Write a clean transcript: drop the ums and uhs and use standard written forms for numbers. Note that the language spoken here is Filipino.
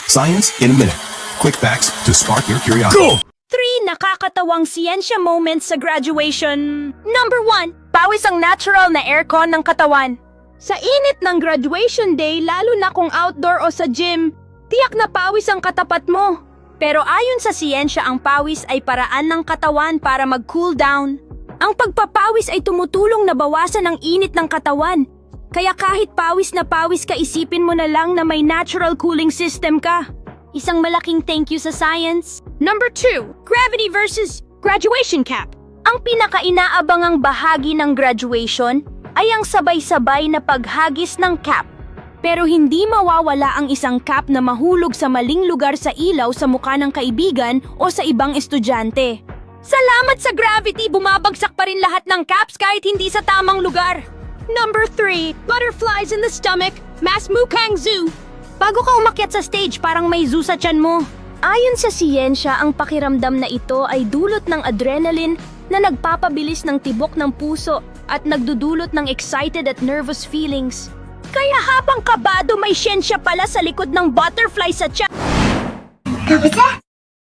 Science in a minute. Quick facts to spark your curiosity. 3 nakakatawang siyensya moments sa graduation. Number 1, pawis ang natural na aircon ng katawan. Sa init ng graduation day, lalo na kung outdoor o sa gym, tiyak na pawis ang katapat mo. Pero ayon sa siyensya, ang pawis ay paraan ng katawan para mag-cool down. Ang pagpapawis ay tumutulong na bawasan ang init ng katawan. Kaya kahit pawis na pawis ka, isipin mo na lang na may natural cooling system ka. Isang malaking thank you sa science. Number 2, gravity versus graduation cap. Ang pinaka-inaabangang bahagi ng graduation ay ang sabay-sabay na paghagis ng cap. Pero hindi mawawala ang isang cap na mahulog sa maling lugar sa ilaw sa mukha ng kaibigan o sa ibang estudyante. Salamat sa gravity, bumabagsak pa rin lahat ng caps kahit hindi sa tamang lugar. Number 3, butterflies in the stomach, Mas Mukhang Zoo. Bago ka umakyat sa stage, parang may zoo sa tiyan mo. Ayon sa siyensya, ang pakiramdam na ito ay dulot ng adrenaline na nagpapabilis ng tibok ng puso at nagdudulot ng excited at nervous feelings. Kaya habang kabado, may siyensya pala sa likod ng butterfly sa tiyan.